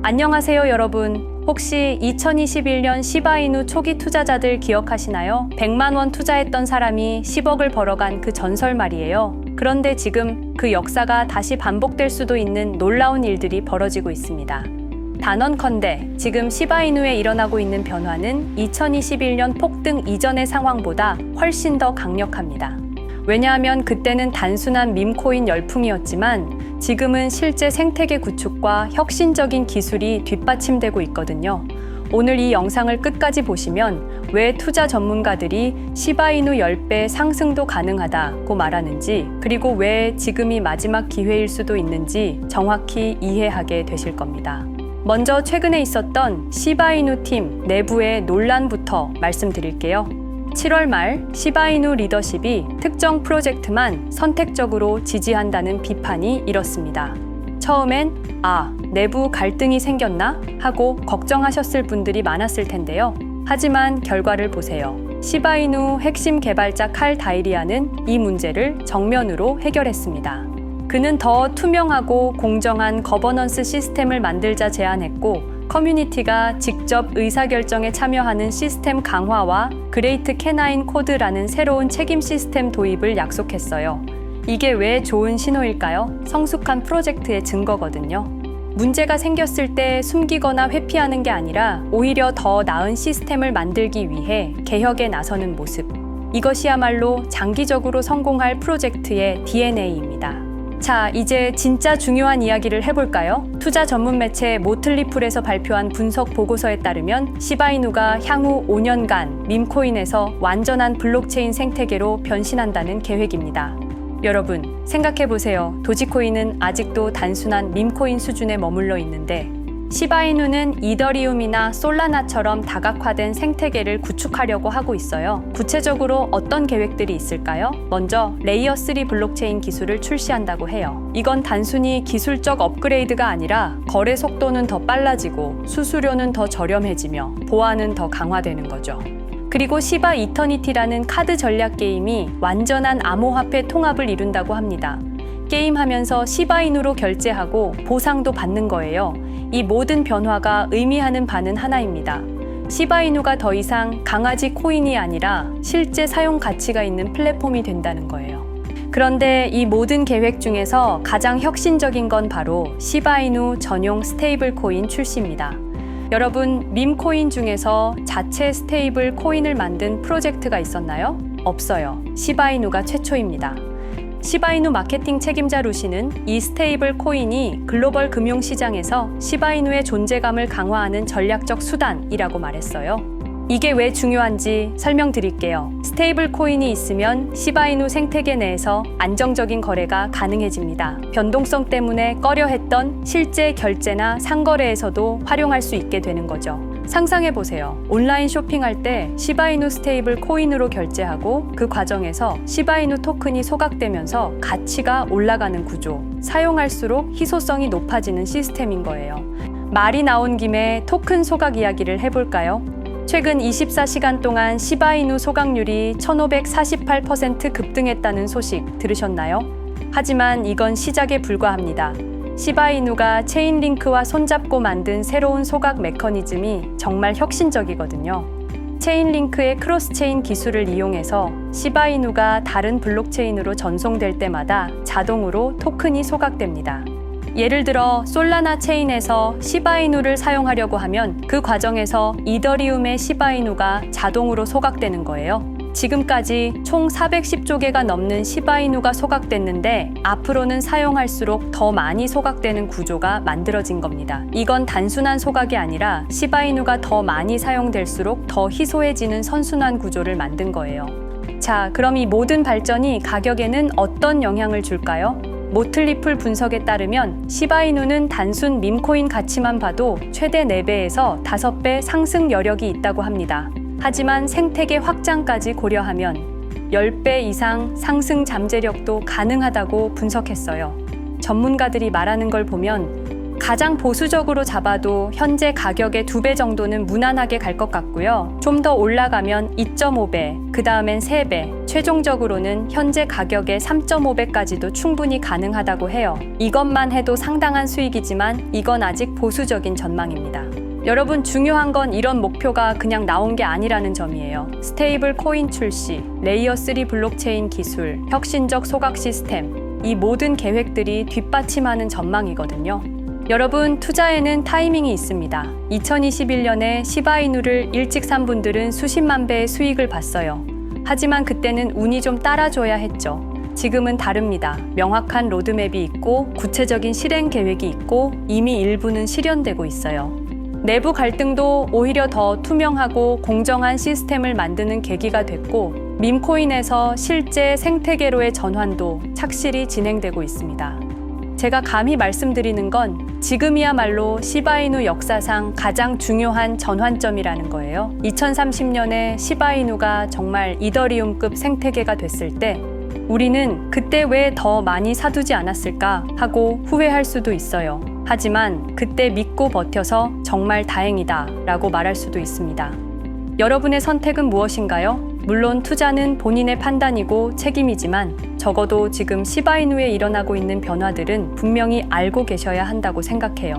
안녕하세요, 여러분. 혹시 2021년 시바이누 초기 투자자들 기억하시나요? 100만 원 투자했던 사람이 10억을 벌어간 그 전설 말이에요. 그런데 지금 그 역사가 다시 반복될 수도 있는 놀라운 일들이 벌어지고 있습니다. 단언컨대 지금 시바이누에 일어나고 있는 변화는 2021년 폭등 이전의 상황보다 훨씬 더 강력합니다. 왜냐하면 그때는 단순한 밈코인 열풍이었지만 지금은 실제 생태계 구축과 혁신적인 기술이 뒷받침되고 있거든요. 오늘 이 영상을 끝까지 보시면 왜 투자 전문가들이 시바이누 10배 상승도 가능하다고 말하는지, 그리고 왜 지금이 마지막 기회일 수도 있는지 정확히 이해하게 되실 겁니다. 먼저 최근에 있었던 시바이누 팀 내부의 논란부터 말씀드릴게요. 7월 말 시바이누 리더십이 특정 프로젝트만 선택적으로 지지한다는 비판이 일었습니다. 처음엔 내부 갈등이 생겼나? 하고 걱정하셨을 분들이 많았을 텐데요. 하지만 결과를 보세요. 시바이누 핵심 개발자 칼 다이리아는 이 문제를 정면으로 해결했습니다. 그는 더 투명하고 공정한 거버넌스 시스템을 만들자 제안했고, 커뮤니티가 직접 의사결정에 참여하는 시스템 강화와 그레이트 캐나인 코드라는 새로운 책임 시스템 도입을 약속했어요. 이게 왜 좋은 신호일까요? 성숙한 프로젝트의 증거거든요. 문제가 생겼을 때 숨기거나 회피하는 게 아니라 오히려 더 나은 시스템을 만들기 위해 개혁에 나서는 모습. 이것이야말로 장기적으로 성공할 프로젝트의 DNA입니다. 자, 이제 진짜 중요한 이야기를 해볼까요? 투자 전문 매체 모틀리풀에서 발표한 분석 보고서에 따르면 시바이누가 향후 5년간 밈코인에서 완전한 블록체인 생태계로 변신한다는 계획입니다. 여러분, 생각해보세요. 도지코인은 아직도 단순한 밈코인 수준에 머물러 있는데 시바이누는 이더리움이나 솔라나처럼 다각화된 생태계를 구축하려고 하고 있어요. 구체적으로 어떤 계획들이 있을까요? 먼저 레이어 3 블록체인 기술을 출시한다고 해요. 이건 단순히 기술적 업그레이드가 아니라 거래 속도는 더 빨라지고 수수료는 더 저렴해지며 보안은 더 강화되는 거죠. 그리고 시바 이터니티라는 카드 전략 게임이 완전한 암호화폐 통합을 이룬다고 합니다. 게임하면서 시바이누로 결제하고 보상도 받는 거예요. 이 모든 변화가 의미하는 바는 하나입니다. 시바이누가 더 이상 강아지 코인이 아니라 실제 사용 가치가 있는 플랫폼이 된다는 거예요. 그런데 이 모든 계획 중에서 가장 혁신적인 건 바로 시바이누 전용 스테이블 코인 출시입니다. 여러분, 밈코인 중에서 자체 스테이블 코인을 만든 프로젝트가 있었나요? 없어요. 시바이누가 최초입니다. 시바이누 마케팅 책임자 루시는 이 스테이블 코인이 글로벌 금융시장에서 시바이누의 존재감을 강화하는 전략적 수단이라고 말했어요. 이게 왜 중요한지 설명드릴게요. 스테이블 코인이 있으면 시바이누 생태계 내에서 안정적인 거래가 가능해집니다. 변동성 때문에 꺼려했던 실제 결제나 상거래에서도 활용할 수 있게 되는 거죠. 상상해보세요. 온라인 쇼핑할 때 시바이누 스테이블 코인으로 결제하고 그 과정에서 시바이누 토큰이 소각되면서 가치가 올라가는 구조. 사용할수록 희소성이 높아지는 시스템인 거예요. 말이 나온 김에 토큰 소각 이야기를 해볼까요? 최근 24시간 동안 시바이누 소각률이 1548% 급등했다는 소식 들으셨나요? 하지만 이건 시작에 불과합니다. 시바이누가 체인링크와 손잡고 만든 새로운 소각 메커니즘이 정말 혁신적이거든요. 체인링크의 크로스체인 기술을 이용해서 시바이누가 다른 블록체인으로 전송될 때마다 자동으로 토큰이 소각됩니다. 예를 들어 솔라나 체인에서 시바이누를 사용하려고 하면 그 과정에서 이더리움의 시바이누가 자동으로 소각되는 거예요. 지금까지 총 410조 개가 넘는 시바이누가 소각됐는데 앞으로는 사용할수록 더 많이 소각되는 구조가 만들어진 겁니다. 이건 단순한 소각이 아니라 시바이누가 더 많이 사용될수록 더 희소해지는 선순환 구조를 만든 거예요. 자, 그럼 이 모든 발전이 가격에는 어떤 영향을 줄까요? 모틀리풀 분석에 따르면 시바이누는 단순 밈코인 가치만 봐도 최대 4배에서 5배 상승 여력이 있다고 합니다. 하지만 생태계 확장까지 고려하면 10배 이상 상승 잠재력도 가능하다고 분석했어요. 전문가들이 말하는 걸 보면 가장 보수적으로 잡아도 현재 가격의 2배 정도는 무난하게 갈 것 같고요. 좀 더 올라가면 2.5배, 그 다음엔 3배, 최종적으로는 현재 가격의 3.5배까지도 충분히 가능하다고 해요. 이것만 해도 상당한 수익이지만 이건 아직 보수적인 전망입니다. 여러분, 중요한 건 이런 목표가 그냥 나온 게 아니라는 점이에요. 스테이블 코인 출시, 레이어 3 블록체인 기술, 혁신적 소각 시스템, 이 모든 계획들이 뒷받침하는 전망이거든요. 여러분, 투자에는 타이밍이 있습니다. 2021년에 시바이누를 일찍 산 분들은 수십만 배의 수익을 봤어요. 하지만 그때는 운이 좀 따라줘야 했죠. 지금은 다릅니다. 명확한 로드맵이 있고 구체적인 실행 계획이 있고 이미 일부는 실현되고 있어요. 내부 갈등도 오히려 더 투명하고 공정한 시스템을 만드는 계기가 됐고, 밈코인에서 실제 생태계로의 전환도 착실히 진행되고 있습니다. 제가 감히 말씀드리는 건 지금이야말로 시바이누 역사상 가장 중요한 전환점이라는 거예요. 2030년에 시바이누가 정말 이더리움급 생태계가 됐을 때 우리는 그때 왜 더 많이 사두지 않았을까 하고 후회할 수도 있어요. 하지만 그때 믿고 버텨서 정말 다행이다 라고 말할 수도 있습니다. 여러분의 선택은 무엇인가요? 물론 투자는 본인의 판단이고 책임이지만 적어도 지금 시바이누에 일어나고 있는 변화들은 분명히 알고 계셔야 한다고 생각해요.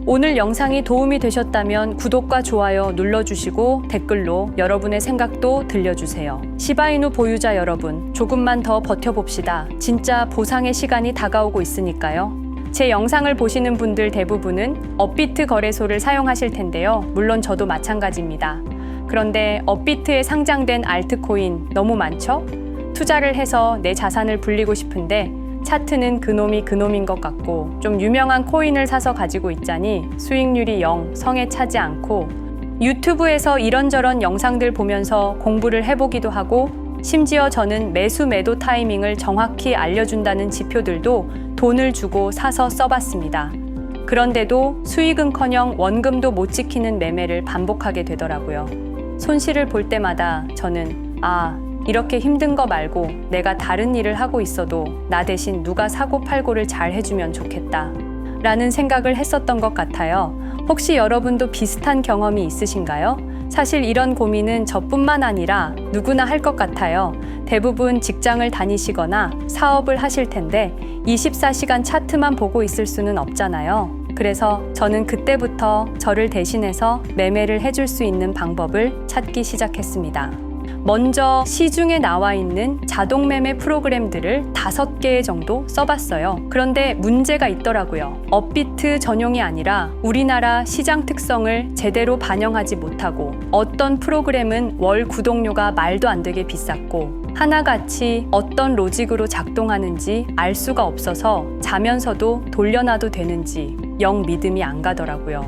오늘 영상이 도움이 되셨다면 구독과 좋아요 눌러주시고 댓글로 여러분의 생각도 들려주세요. 시바이누 보유자 여러분, 조금만 더 버텨봅시다. 진짜 보상의 시간이 다가오고 있으니까요. 제 영상을 보시는 분들 대부분은 업비트 거래소를 사용하실 텐데요. 물론 저도 마찬가지입니다. 그런데 업비트에 상장된 알트코인 너무 많죠? 투자를 해서 내 자산을 불리고 싶은데 차트는 그놈이 그놈인 것 같고 좀 유명한 코인을 사서 가지고 있자니 수익률이 0, 성에 차지 않고 유튜브에서 이런저런 영상들 보면서 공부를 해보기도 하고 심지어 저는 매수 매도 타이밍을 정확히 알려준다는 지표들도 돈을 주고 사서 써봤습니다. 그런데도 수익은커녕 원금도 못 지키는 매매를 반복하게 되더라고요. 손실을 볼 때마다 저는 이렇게 힘든 거 말고 내가 다른 일을 하고 있어도 나 대신 누가 사고 팔고를 잘 해주면 좋겠다 라는 생각을 했었던 것 같아요. 혹시 여러분도 비슷한 경험이 있으신가요? 사실 이런 고민은 저뿐만 아니라 누구나 할 것 같아요. 대부분 직장을 다니시거나 사업을 하실 텐데 24시간 차트만 보고 있을 수는 없잖아요. 그래서 저는 그때부터 저를 대신해서 매매를 해줄 수 있는 방법을 찾기 시작했습니다. 먼저 시중에 나와 있는 자동 매매 프로그램들을 5개 정도 써봤어요. 그런데 문제가 있더라고요. 업비트 전용이 아니라 우리나라 시장 특성을 제대로 반영하지 못하고 어떤 프로그램은 월 구독료가 말도 안 되게 비쌌고 하나같이 어떤 로직으로 작동하는지 알 수가 없어서 자면서도 돌려놔도 되는지 영 믿음이 안 가더라고요.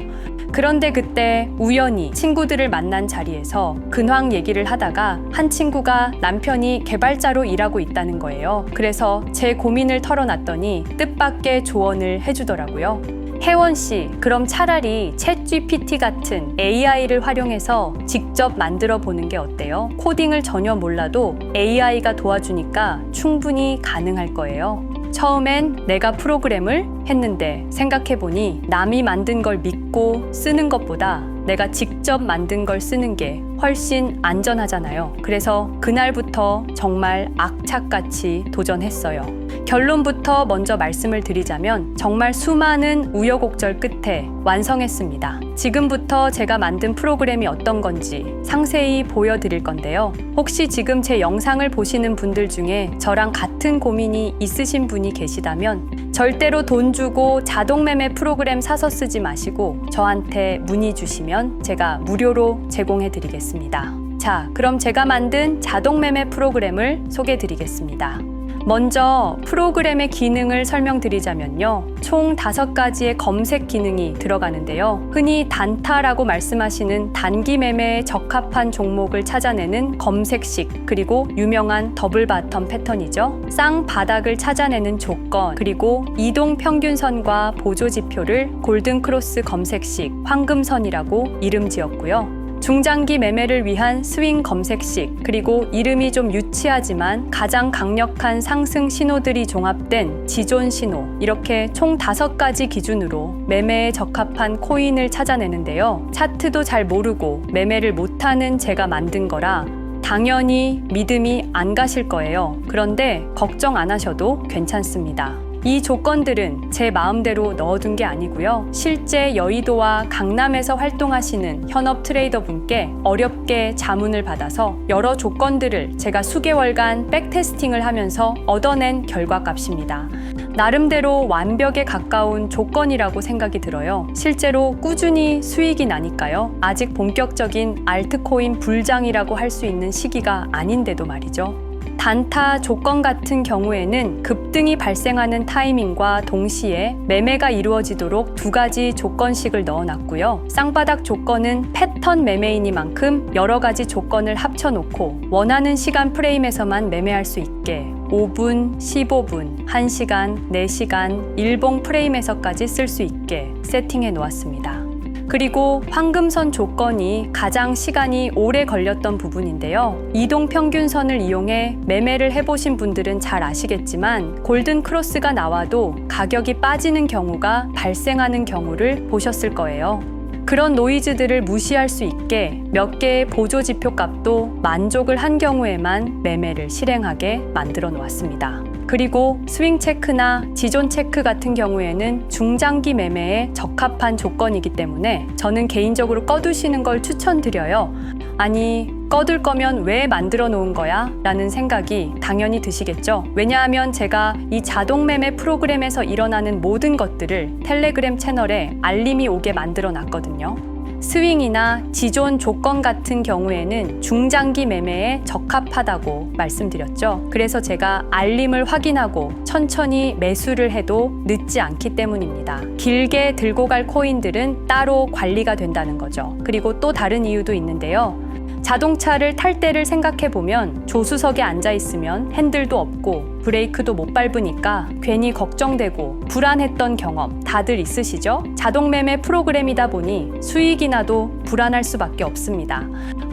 그런데 그때 우연히 친구들을 만난 자리에서 근황 얘기를 하다가 한 친구가 남편이 개발자로 일하고 있다는 거예요. 그래서 제 고민을 털어놨더니 뜻밖의 조언을 해주더라고요. 혜원 씨, 그럼 차라리 챗GPT 같은 AI를 활용해서 직접 만들어 보는 게 어때요? 코딩을 전혀 몰라도 AI가 도와주니까 충분히 가능할 거예요. 처음엔 내가 프로그램을 했는데 생각해보니 남이 만든 걸 믿고 쓰는 것보다 내가 직접 만든 걸 쓰는 게 훨씬 안전하잖아요. 그래서 그날부터 정말 악착같이 도전했어요. 결론부터 먼저 말씀을 드리자면 정말 수많은 우여곡절 끝에 완성했습니다. 지금부터 제가 만든 프로그램이 어떤 건지 상세히 보여드릴 건데요. 혹시 지금 제 영상을 보시는 분들 중에 저랑 같은 고민이 있으신 분이 계시다면 절대로 돈 주고 자동 매매 프로그램 사서 쓰지 마시고 저한테 문의 주시면 제가 무료로 제공해 드리겠습니다. 자, 그럼 제가 만든 자동 매매 프로그램을 소개해 드리겠습니다. 먼저 프로그램의 기능을 설명드리자면요. 총 5가지의 검색 기능이 들어가는데요. 흔히 단타라고 말씀하시는 단기 매매에 적합한 종목을 찾아내는 검색식, 그리고 유명한 더블 바텀 패턴이죠. 쌍바닥을 찾아내는 조건, 그리고 이동 평균선과 보조 지표를 골든 크로스 검색식, 황금선이라고 이름 지었고요. 중장기 매매를 위한 스윙 검색식, 그리고 이름이 좀 유치하지만 가장 강력한 상승 신호들이 종합된 지존 신호, 이렇게 총 5가지 기준으로 매매에 적합한 코인을 찾아내는데요. 차트도 잘 모르고 매매를 못하는 제가 만든 거라 당연히 믿음이 안 가실 거예요. 그런데 걱정 안 하셔도 괜찮습니다. 이 조건들은 제 마음대로 넣어둔 게 아니고요. 실제 여의도와 강남에서 활동하시는 현업 트레이더 분께 어렵게 자문을 받아서 여러 조건들을 제가 수개월간 백테스팅을 하면서 얻어낸 결과값입니다. 나름대로 완벽에 가까운 조건이라고 생각이 들어요. 실제로 꾸준히 수익이 나니까요. 아직 본격적인 알트코인 불장이라고 할 수 있는 시기가 아닌데도 말이죠. 단타 조건 같은 경우에는 급등이 발생하는 타이밍과 동시에 매매가 이루어지도록 2가지 조건씩을 넣어놨고요. 쌍바닥 조건은 패턴 매매이니만큼 여러 가지 조건을 합쳐놓고 원하는 시간 프레임에서만 매매할 수 있게 5분, 15분, 1시간, 4시간, 일봉 프레임에서까지 쓸 수 있게 세팅해 놓았습니다. 그리고 황금선 조건이 가장 시간이 오래 걸렸던 부분인데요. 이동평균선을 이용해 매매를 해보신 분들은 잘 아시겠지만 골든 크로스가 나와도 가격이 빠지는 경우가 발생하는 경우를 보셨을 거예요. 그런 노이즈들을 무시할 수 있게 몇 개의 보조 지표 값도 만족을 한 경우에만 매매를 실행하게 만들어 놓았습니다. 그리고 스윙 체크나 지존 체크 같은 경우에는 중장기 매매에 적합한 조건이기 때문에 저는 개인적으로 꺼두시는 걸 추천드려요. 아니, 꺼둘 거면 왜 만들어 놓은 거야? 라는 생각이 당연히 드시겠죠. 왜냐하면 제가 이 자동 매매 프로그램에서 일어나는 모든 것들을 텔레그램 채널에 알림이 오게 만들어 놨거든요. 스윙이나 지존 조건 같은 경우에는 중장기 매매에 적합하다고 말씀드렸죠. 그래서 제가 알림을 확인하고 천천히 매수를 해도 늦지 않기 때문입니다. 길게 들고 갈 코인들은 따로 관리가 된다는 거죠. 그리고 또 다른 이유도 있는데요. 자동차를 탈 때를 생각해보면 조수석에 앉아있으면 핸들도 없고 브레이크도 못 밟으니까 괜히 걱정되고 불안했던 경험 다들 있으시죠? 자동매매 프로그램이다 보니 수익이 나도 불안할 수밖에 없습니다.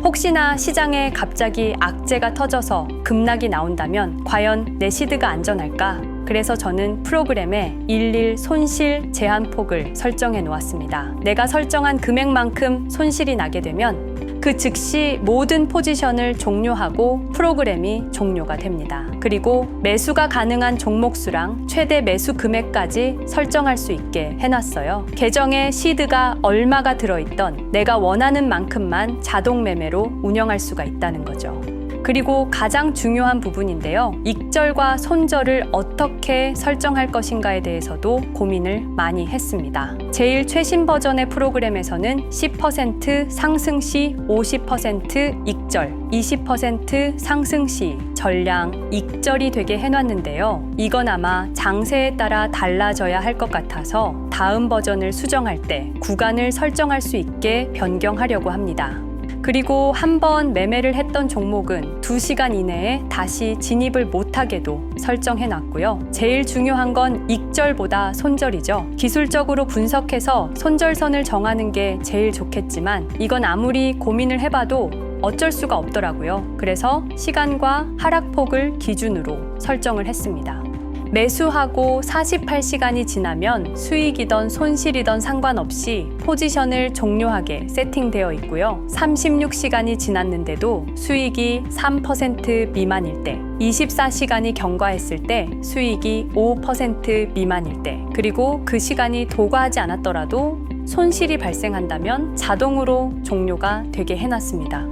혹시나 시장에 갑자기 악재가 터져서 급락이 나온다면 과연 내 시드가 안전할까? 그래서 저는 프로그램에 일일 손실 제한폭을 설정해 놓았습니다. 내가 설정한 금액만큼 손실이 나게 되면 그 즉시 모든 포지션을 종료하고 프로그램이 종료가 됩니다. 그리고 매수가 가능한 종목수랑 최대 매수 금액까지 설정할 수 있게 해놨어요. 계정에 시드가 얼마가 들어있던 내가 원하는 만큼만 자동 매매로 운영할 수가 있다는 거죠. 그리고 가장 중요한 부분인데요. 익절과 손절을 어떻게 설정할 것인가에 대해서도 고민을 많이 했습니다. 제일 최신 버전의 프로그램에서는 10% 상승 시 50% 익절, 20% 상승 시 전량 익절이 되게 해놨는데요. 이건 아마 장세에 따라 달라져야 할 것 같아서 다음 버전을 수정할 때 구간을 설정할 수 있게 변경하려고 합니다. 그리고 한번 매매를 했던 종목은 2시간 이내에 다시 진입을 못하게도 설정해 놨고요. 제일 중요한 건 익절보다 손절이죠. 기술적으로 분석해서 손절선을 정하는 게 제일 좋겠지만 이건 아무리 고민을 해봐도 어쩔 수가 없더라고요. 그래서 시간과 하락폭을 기준으로 설정을 했습니다. 매수하고 48시간이 지나면 수익이던 손실이던 상관없이 포지션을 종료하게 세팅되어 있고요. 36시간이 지났는데도 수익이 3% 미만일 때, 24시간이 경과했을 때 수익이 5% 미만일 때, 그리고 그 시간이 도과하지 않았더라도 손실이 발생한다면 자동으로 종료가 되게 해놨습니다.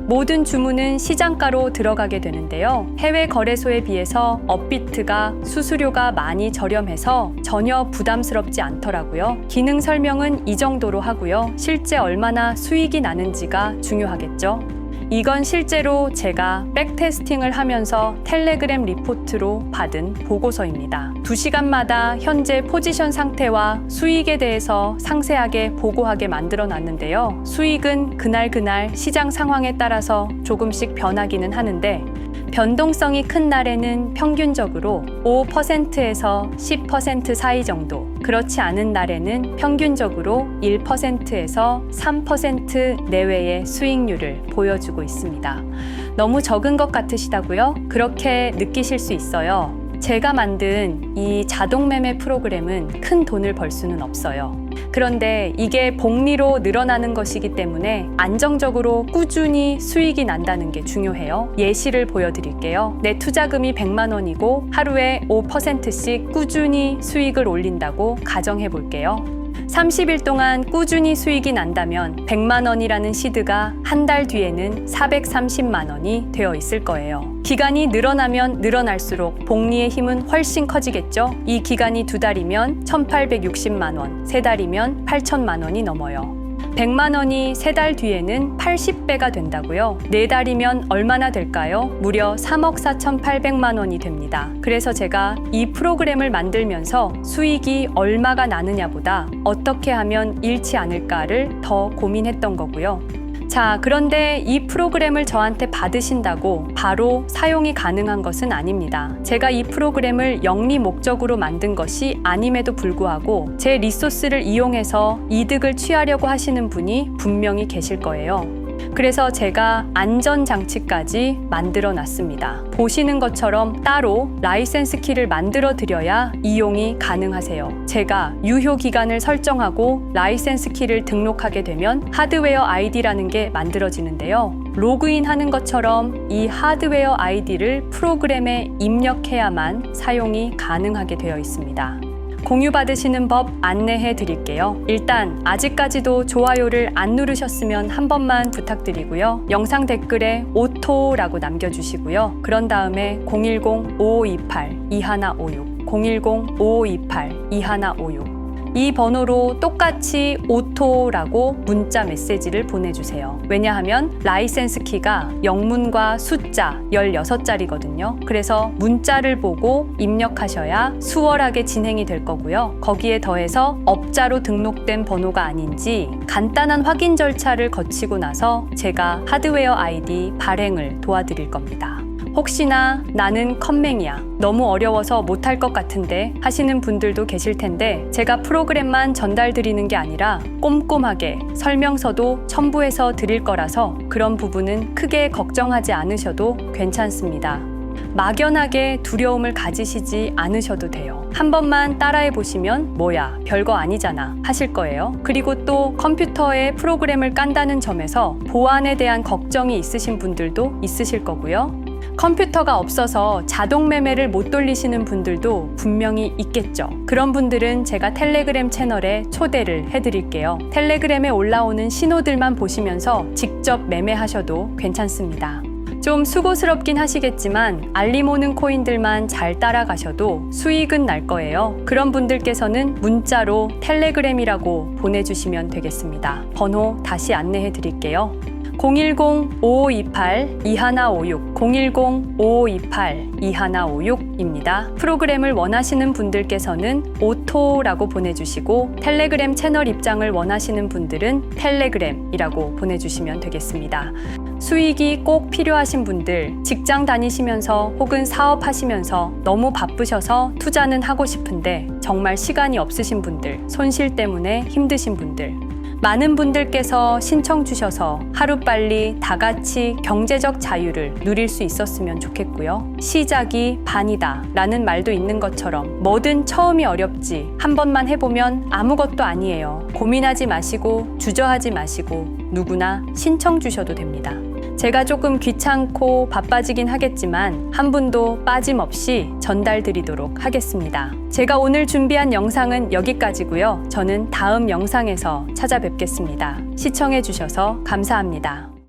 모든 주문은 시장가로 들어가게 되는데요. 해외 거래소에 비해서 업비트가 수수료가 많이 저렴해서 전혀 부담스럽지 않더라고요. 기능 설명은 이 정도로 하고요. 실제 얼마나 수익이 나는지가 중요하겠죠. 이건 실제로 제가 백테스팅을 하면서 텔레그램 리포트로 받은 보고서입니다. 2시간마다 현재 포지션 상태와 수익에 대해서 상세하게 보고하게 만들어 놨는데요. 수익은 그날 시장 상황에 따라서 조금씩 변하기는 하는데 변동성이 큰 날에는 평균적으로 5%에서 10% 사이 정도, 그렇지 않은 날에는 평균적으로 1%에서 3% 내외의 수익률을 보여주고 있습니다. 너무 적은 것 같으시다고요? 그렇게 느끼실 수 있어요. 제가 만든 이 자동 매매 프로그램은 큰 돈을 벌 수는 없어요. 그런데 이게 복리로 늘어나는 것이기 때문에 안정적으로 꾸준히 수익이 난다는 게 중요해요. 예시를 보여드릴게요. 내 투자금이 100만 원이고 하루에 5%씩 꾸준히 수익을 올린다고 가정해 볼게요. 30일 동안 꾸준히 수익이 난다면 100만 원이라는 시드가 한 달 뒤에는 430만 원이 되어 있을 거예요. 기간이 늘어나면 늘어날수록 복리의 힘은 훨씬 커지겠죠? 이 기간이 2달이면 1,860만 원, 3달이면 8천만 원이 넘어요. 100만 원이 3달 뒤에는 80배가 된다고요? 4달이면 얼마나 될까요? 무려 3억 4,800만 원이 됩니다. 그래서 제가 이 프로그램을 만들면서 수익이 얼마가 나느냐보다 어떻게 하면 잃지 않을까를 더 고민했던 거고요. 자, 그런데 이 프로그램을 저한테 받으신다고 바로 사용이 가능한 것은 아닙니다. 제가 이 프로그램을 영리 목적으로 만든 것이 아님에도 불구하고 제 리소스를 이용해서 이득을 취하려고 하시는 분이 분명히 계실 거예요. 그래서 제가 안전장치까지 만들어 놨습니다. 보시는 것처럼 따로 라이센스 키를 만들어 드려야 이용이 가능하세요. 제가 유효 기간을 설정하고 라이센스 키를 등록하게 되면 하드웨어 아이디라는 게 만들어지는데요. 로그인 하는 것처럼 이 하드웨어 아이디를 프로그램에 입력해야만 사용이 가능하게 되어 있습니다. 공유받으시는 법 안내해 드릴게요. 일단 아직까지도 좋아요를 안 누르셨으면 한 번만 부탁드리고요. 영상 댓글에 오토라고 남겨주시고요. 그런 다음에 010-5528-2156 010-5528-2156 이 번호로 똑같이 오토라고 문자 메시지를 보내주세요. 왜냐하면 라이센스 키가 영문과 숫자 16자리거든요. 그래서 문자를 보고 입력하셔야 수월하게 진행이 될 거고요. 거기에 더해서 업자로 등록된 번호가 아닌지 간단한 확인 절차를 거치고 나서 제가 하드웨어 아이디 발행을 도와드릴 겁니다. 혹시나 나는 컴맹이야, 너무 어려워서 못할 것 같은데 하시는 분들도 계실 텐데 제가 프로그램만 전달드리는 게 아니라 꼼꼼하게 설명서도 첨부해서 드릴 거라서 그런 부분은 크게 걱정하지 않으셔도 괜찮습니다. 막연하게 두려움을 가지시지 않으셔도 돼요. 한 번만 따라해 보시면 뭐야, 별거 아니잖아 하실 거예요. 그리고 또 컴퓨터에 프로그램을 깐다는 점에서 보안에 대한 걱정이 있으신 분들도 있으실 거고요. 컴퓨터가 없어서 자동 매매를 못 돌리시는 분들도 분명히 있겠죠. 그런 분들은 제가 텔레그램 채널에 초대를 해드릴게요. 텔레그램에 올라오는 신호들만 보시면서 직접 매매하셔도 괜찮습니다. 좀 수고스럽긴 하시겠지만 알림 오는 코인들만 잘 따라가셔도 수익은 날 거예요. 그런 분들께서는 문자로 텔레그램이라고 보내주시면 되겠습니다. 번호 다시 안내해 드릴게요. 010-5528-2156 010-5528-2156입니다. 프로그램을 원하시는 분들께서는 오토라고 보내주시고 텔레그램 채널 입장을 원하시는 분들은 텔레그램이라고 보내주시면 되겠습니다. 수익이 꼭 필요하신 분들, 직장 다니시면서 혹은 사업하시면서 너무 바쁘셔서 투자는 하고 싶은데 정말 시간이 없으신 분들, 손실 때문에 힘드신 분들, 많은 분들께서 신청 주셔서 하루빨리 다 같이 경제적 자유를 누릴 수 있었으면 좋겠고요. 시작이 반이다 라는 말도 있는 것처럼 뭐든 처음이 어렵지 한 번만 해보면 아무것도 아니에요. 고민하지 마시고 주저하지 마시고 누구나 신청 주셔도 됩니다. 제가 조금 귀찮고 바빠지긴 하겠지만 한 분도 빠짐없이 전달드리도록 하겠습니다. 제가 오늘 준비한 영상은 여기까지고요. 저는 다음 영상에서 찾아뵙겠습니다. 시청해 주셔서 감사합니다.